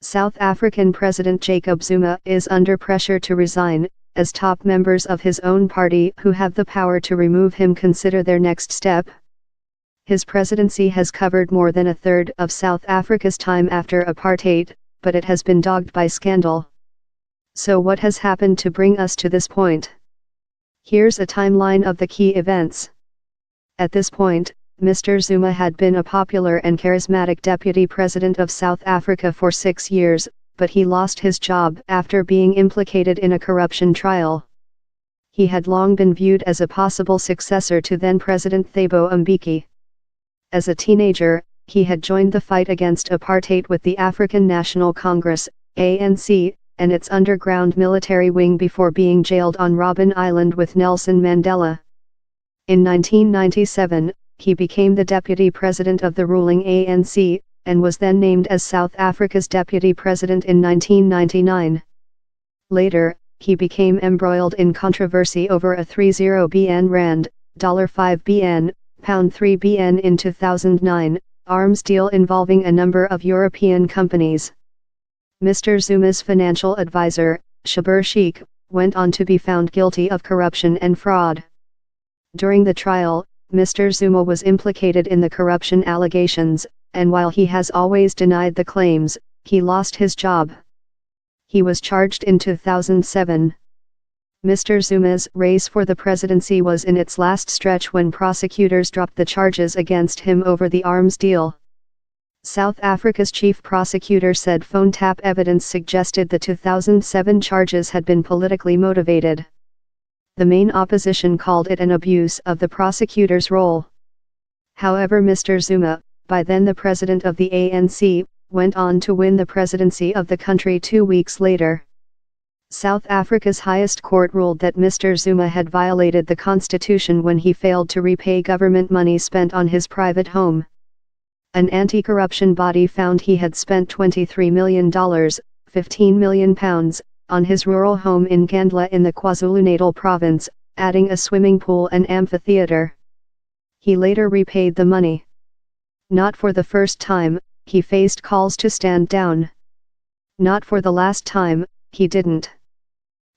South African President Jacob Zuma is under pressure to resign, as top members of his own party who have the power to remove him consider their next step. His presidency has covered more than a third of South Africa's time after apartheid, but it has been dogged by scandal. So what has happened to bring us to this point? Here's a timeline of the key events. At this point, Mr. Zuma had been a popular and charismatic deputy president of South Africa for 6 years, but he lost his job after being implicated in a corruption trial. He had long been viewed as a possible successor to then-President Thabo Mbeki. As a teenager, he had joined the fight against apartheid with the African National Congress, ANC, and its underground military wing before being jailed on Robben Island with Nelson Mandela. In 1997, he became the deputy president of the ruling ANC, and was then named as South Africa's deputy president in 1999. Later, he became embroiled in controversy over a 30 BN rand, $5 BN, £3 BN in 2009, arms deal involving a number of European companies. Mr. Zuma's financial advisor, Shaber Sheikh, went on to be found guilty of corruption and fraud. During the trial, Mr. Zuma was implicated in the corruption allegations, and while he has always denied the claims, he lost his job. He was charged in 2007. Mr. Zuma's race for the presidency was in its last stretch when prosecutors dropped the charges against him over the arms deal. South Africa's chief prosecutor said phone tap evidence suggested the 2007 charges had been politically motivated. The main opposition called it an abuse of the prosecutor's role. However, Mr. Zuma, by then the president of the ANC, went on to win the presidency of the country 2 weeks later. South Africa's highest court ruled that Mr. Zuma had violated the constitution when he failed to repay government money spent on his private home. An anti-corruption body found he had spent $23 million, £15 million, on his rural home in Nkandla in the KwaZulu-Natal province, adding a swimming pool and amphitheater. He later repaid the money. Not for the first time, he faced calls to stand down. Not for the last time, he didn't.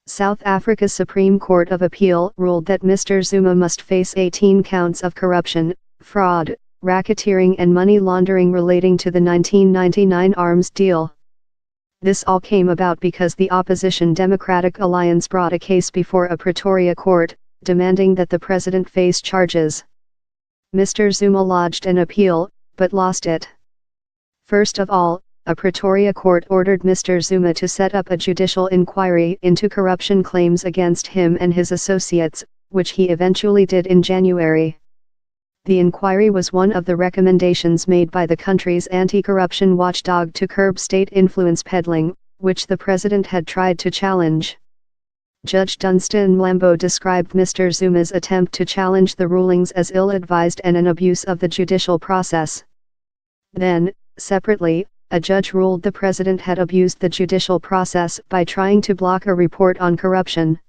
South Africa's Supreme Court of Appeal ruled that Mr. Zuma must face 18 counts of corruption, fraud, racketeering and money laundering relating to the 1999 arms deal. This all came about because the opposition Democratic Alliance brought a case before a Pretoria court, demanding that the president face charges. Mr. Zuma lodged an appeal, but lost it. First of all, a Pretoria court ordered Mr. Zuma to set up a judicial inquiry into corruption claims against him and his associates, which he eventually did in January. The inquiry was one of the recommendations made by the country's anti-corruption watchdog to curb state influence peddling, which the president had tried to challenge. Judge Dunstan Mlambo described Mr. Zuma's attempt to challenge the rulings as ill-advised and an abuse of the judicial process. Then, separately, a judge ruled the president had abused the judicial process by trying to block a report on corruption.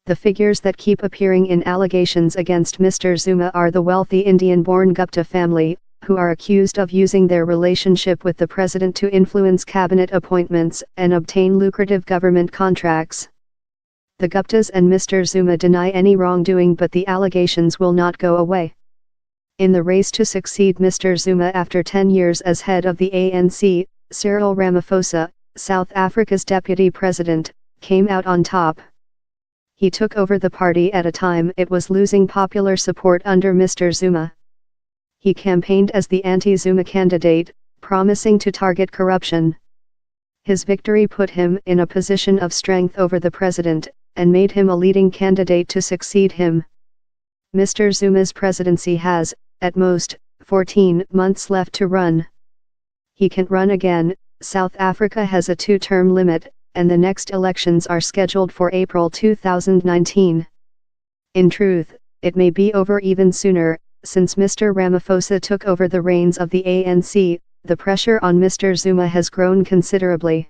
The figures that keep appearing in allegations against Mr. Zuma are the wealthy Indian-born Gupta family, who are accused of using their relationship with the president to influence cabinet appointments and obtain lucrative government contracts. The Guptas and Mr. Zuma deny any wrongdoing, but the allegations will not go away. In the race to succeed Mr. Zuma after 10 years as head of the ANC, Cyril Ramaphosa, South Africa's deputy president, came out on top. He took over the party at a time it was losing popular support under Mr. Zuma. He campaigned as the anti-Zuma candidate, promising to target corruption. His victory put him in a position of strength over the president, and made him a leading candidate to succeed him. Mr. Zuma's presidency has, at most, 14 months left to run. He can't run again. South Africa has a 2-term limit, and the next elections are scheduled for April 2019. In truth, it may be over even sooner. Since Mr. Ramaphosa took over the reins of the ANC, the pressure on Mr. Zuma has grown considerably.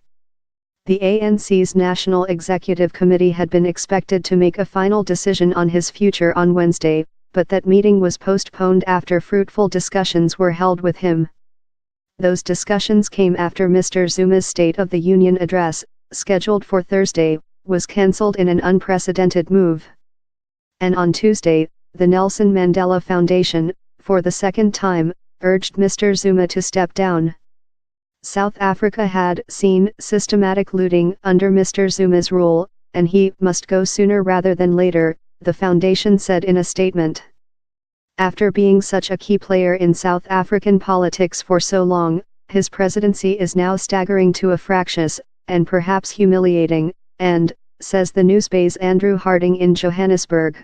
The ANC's National Executive Committee had been expected to make a final decision on his future on Wednesday, but that meeting was postponed after fruitful discussions were held with him. Those discussions came after Mr. Zuma's State of the Union address, scheduled for Thursday, was cancelled in an unprecedented move. And on Tuesday, the Nelson Mandela Foundation, for the second time, urged Mr. Zuma to step down. South Africa had seen systematic looting under Mr. Zuma's rule, and he must go sooner rather than later, the foundation said in a statement. After being such a key player in South African politics for so long, his presidency is now staggering to a fractious, and perhaps humiliating, end, says the Newsbay's Andrew Harding in Johannesburg.